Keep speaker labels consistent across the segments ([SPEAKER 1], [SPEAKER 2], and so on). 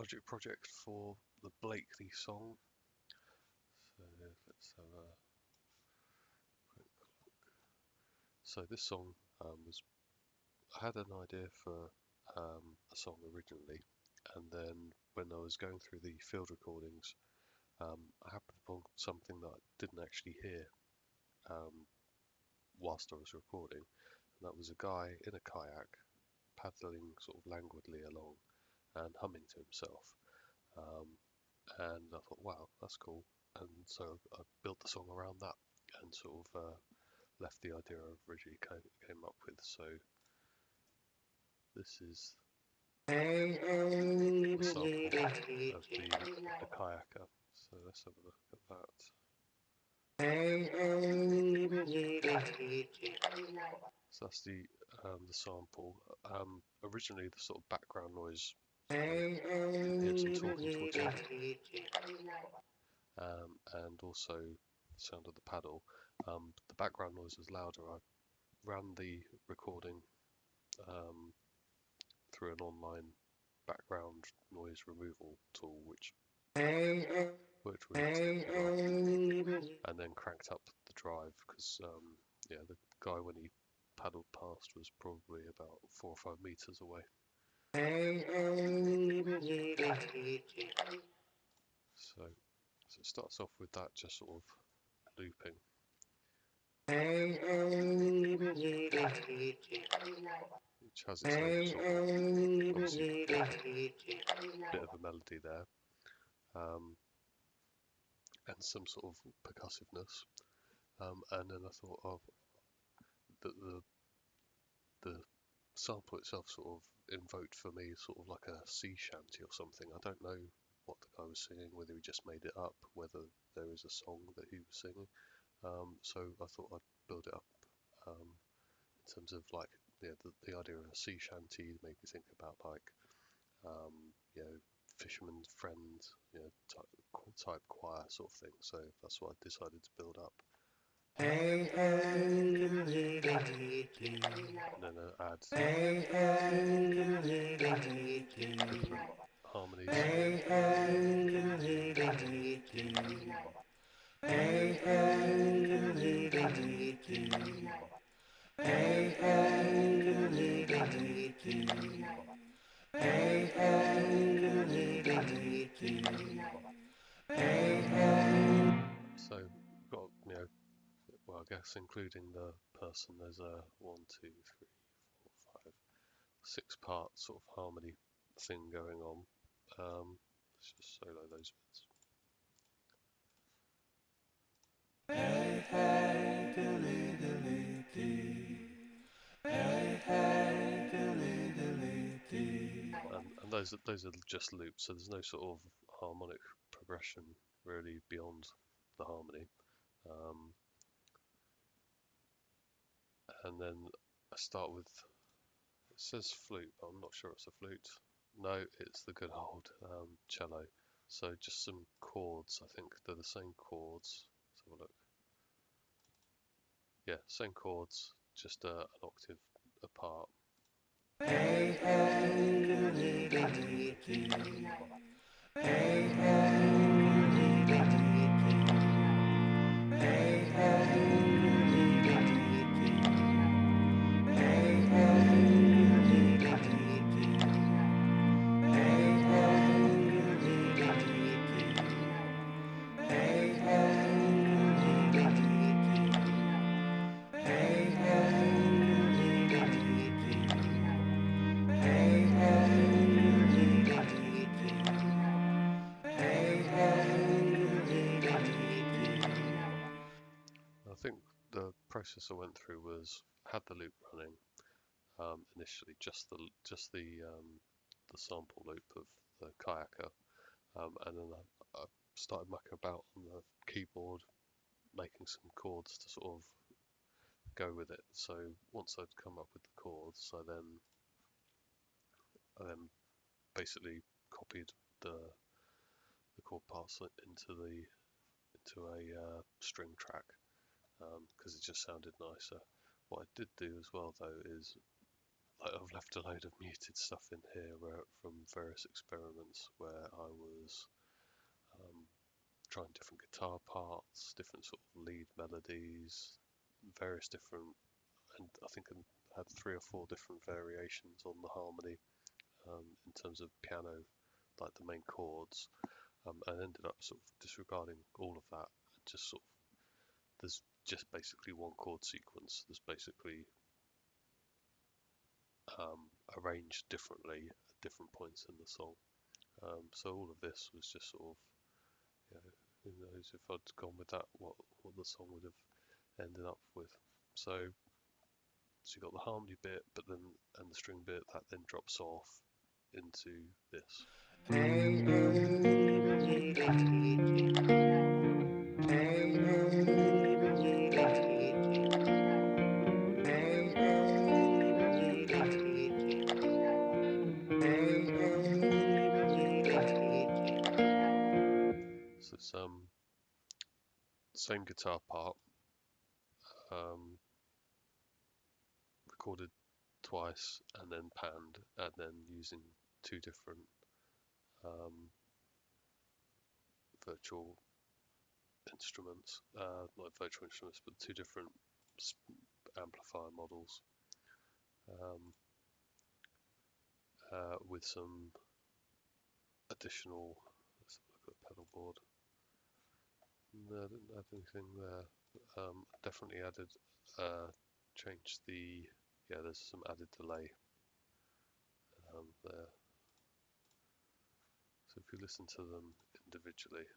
[SPEAKER 1] Logic project for the Blakeney song. So let's have a quick look. So this song was I had an idea for a song originally, and then when I was going through the field recordings, I happened upon something that I didn't actually hear whilst I was recording, and that was a guy in a kayak paddling sort of languidly along and humming to himself. And I thought, wow, that's cool. And so I built the song around that and sort of left the idea I originally came up with. So this is the sample of the kayaker. So let's have a look at that. So that's the sample. Originally, the sort of background noise, hear some talking towards the end, and also the sound of the paddle. The background noise was louder. I ran the recording through an online background noise removal tool, which worked really well, and then cranked up the drive because yeah, the guy when he paddled past was probably about 4 or 5 meters away. So it starts off with that just sort of looping. Which has its own sort of, obviously, bit of a melody there, and some sort of percussiveness. And then I thought of the sample itself sort of invoked for me sort of like a sea shanty or something. I don't know what the guy was singing, whether he just made it up, whether there is a song that he was singing. So I thought I'd build it up in terms of like the idea of a sea shanty made me think about like you know, fisherman's friend, you know, type choir sort of thing. So that's what I decided to build up. And then add different harmonies. So got, you know, well, I guess including the person, there's a 1, 2, 3, 4, 5, 6-part sort of harmony thing going on. Let's just solo those bits. And those are just loops, so there's no sort of harmonic progression really beyond the harmony. And then I start with, it says flute, but I'm not sure it's a flute. No, it's the good old cello. So just some chords, I think they're the same chords. Let's have a look. Yeah, same chords, just an octave apart. I think the process I went through was had the loop running initially, just the sample loop of the kayaker, and then I started mucking about on the keyboard, making some chords to sort of go with it. So once I'd come up with the chords, I then basically copied the chord parts into a string track because it just sounded nicer. What I did do as well though is I've left a load of muted stuff in here from various experiments where I was um, trying different guitar parts, different sort of lead melodies, various different, and I think I had 3 or 4 different variations on the harmony in terms of piano, like the main chords, and ended up sort of disregarding all of that. Just sort of, there's just basically one chord sequence. There's basically arranged differently at different points in the song. So all of this was just sort of, who knows if I'd gone with that, what the song would have ended up with. So you got the harmony bit, but then and the string bit that then drops off into this. So it's same guitar part, recorded twice and then panned, and then using 2 different virtual instruments, not virtual instruments, but 2 different amplifier models, with some additional. Let's look at the pedal board. No, I didn't add anything there. Definitely added, changed the, there's some added delay there. So if you listen to them individually,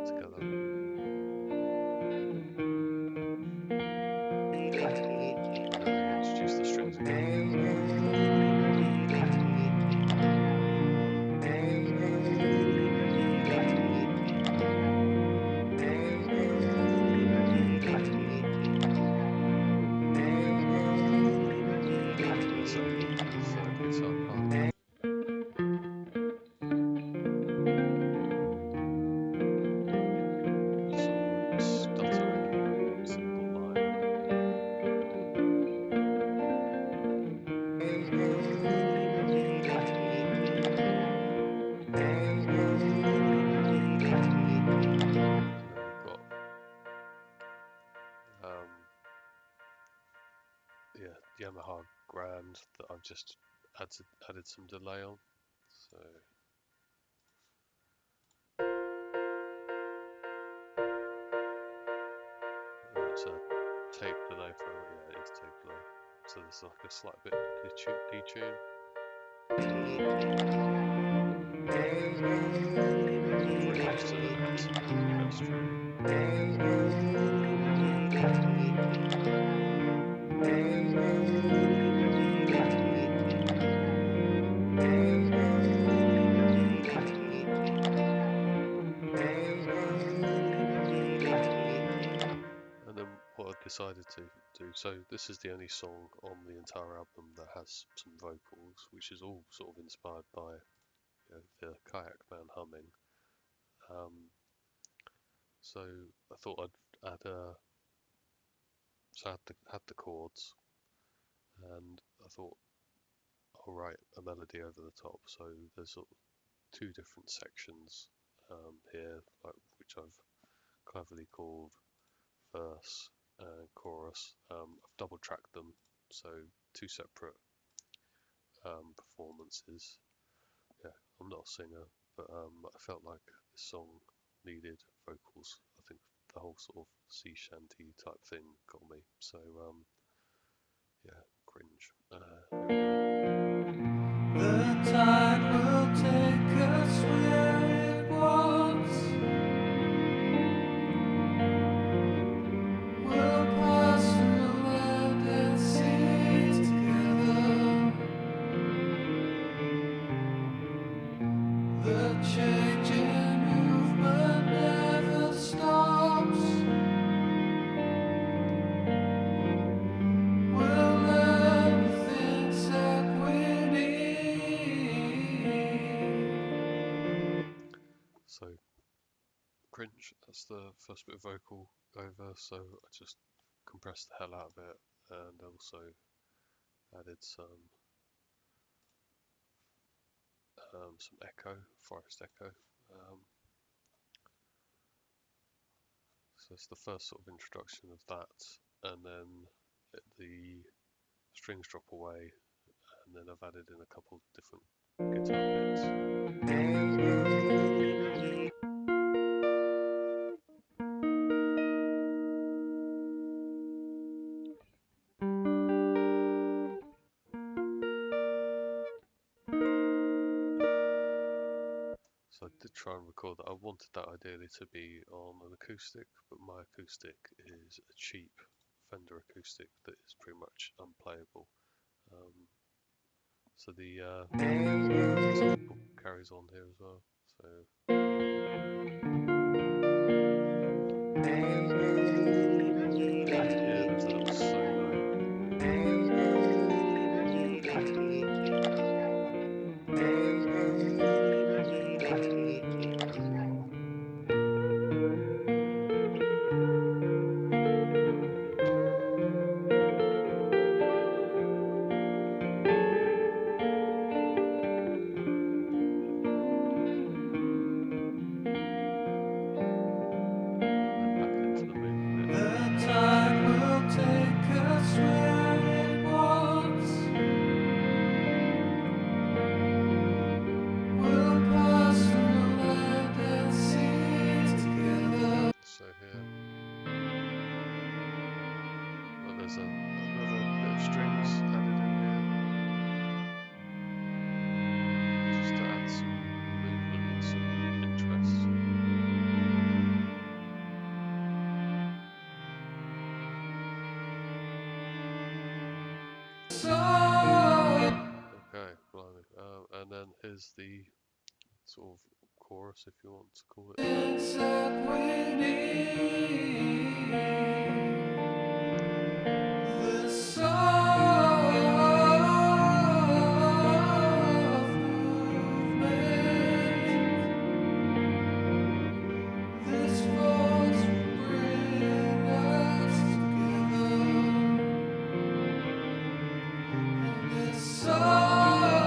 [SPEAKER 1] together, and then reintroduce the strings again. Same with the third guitar part. Sort of a stuttery simple line. And then we've got Yamaha Grand that I've just added some delay on. So it's a tape delay from it is tape delay. So there's like a slight bit detune. Very used to simple orchestral. And then what I decided to do, so this is the only song on the entire album that has some vocals, which is all sort of inspired by the Kayak Man humming. So I thought I'd add so I had the chords, and I thought I'll write a melody over the top. So there's sort of 2 different sections here, which I've cleverly called verse and chorus. I've double tracked them, so 2 separate performances. I'm not a singer, but I felt like this song needed vocals. I think the whole sort of sea shanty type thing got me. So cringe.
[SPEAKER 2] The tide will take us where it wants. We'll pass through land and sea together. The changing movement never stops. We'll learn the things that we need.
[SPEAKER 1] the first bit of vocal over, so I just compressed the hell out of it and also added some echo, forest echo. So it's the first sort of introduction of that, and then the strings drop away, and then I've added in a couple different guitar bits. So I did try and record that. I wanted that ideally to be on an acoustic, but my acoustic is a cheap Fender acoustic that is pretty much unplayable. So the sample carries on here as well. So here there's a little solo. Then back into the main bit.
[SPEAKER 2] The tide will take us where it wants. We'll pass through land and sea together.
[SPEAKER 1] So here, well, there's another bit of strings added in here, just to add some movement and some interest. Okay, blimey. And then here's the sort of chorus, if you want to call it that.
[SPEAKER 2] The soft movement, this force will bring us together. And this soft movement.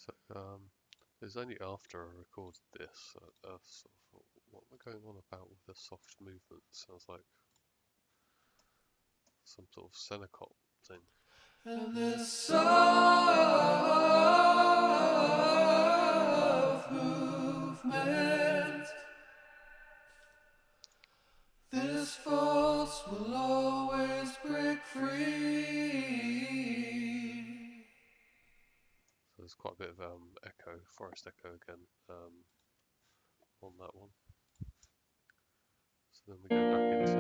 [SPEAKER 1] So it's only after I recorded this, I sort of thought, what am I going on about with the soft movement? Sounds like some sort of Senecop thing.
[SPEAKER 2] And this soft movement, this force will always break free.
[SPEAKER 1] So there's quite a bit of echo, forest echo again on that one. So then we go back into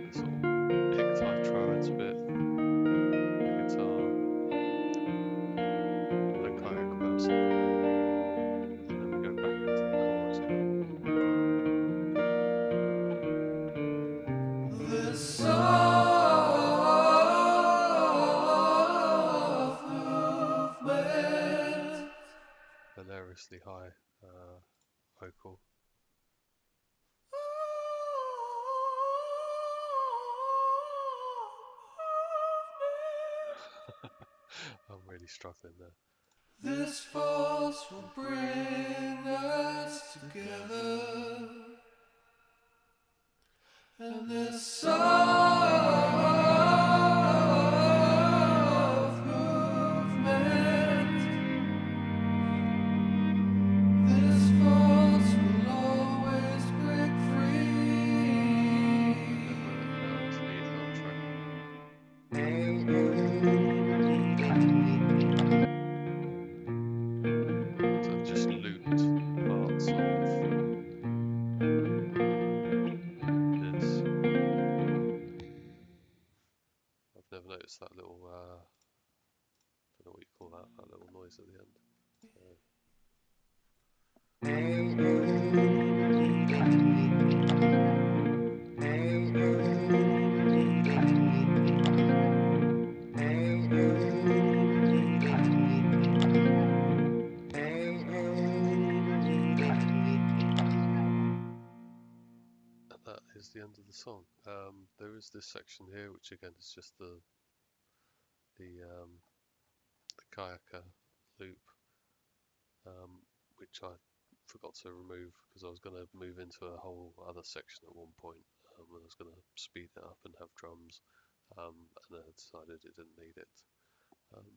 [SPEAKER 1] the sort of pick-type triads bit, the guitar, and then kayak bouncing away, and then we go back into the chorus again.
[SPEAKER 2] This soft movement.
[SPEAKER 1] Hilariously high vocal. I'm really struggling there.
[SPEAKER 2] This force will bring us together. And this soft movement, this force will always break free.
[SPEAKER 1] Then we're now into the outro. So I've just looped parts of this. I've never noticed that little, don't know what you call that little noise at the end. end of the song. There is this section here, which again is just the kayaker loop, which I forgot to remove because I was going to move into a whole other section at one point. And I was going to speed it up and have drums, and then I decided it didn't need it.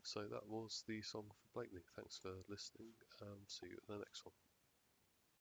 [SPEAKER 1] So that was the song for Blakeney. Thanks for listening. See you in the next one.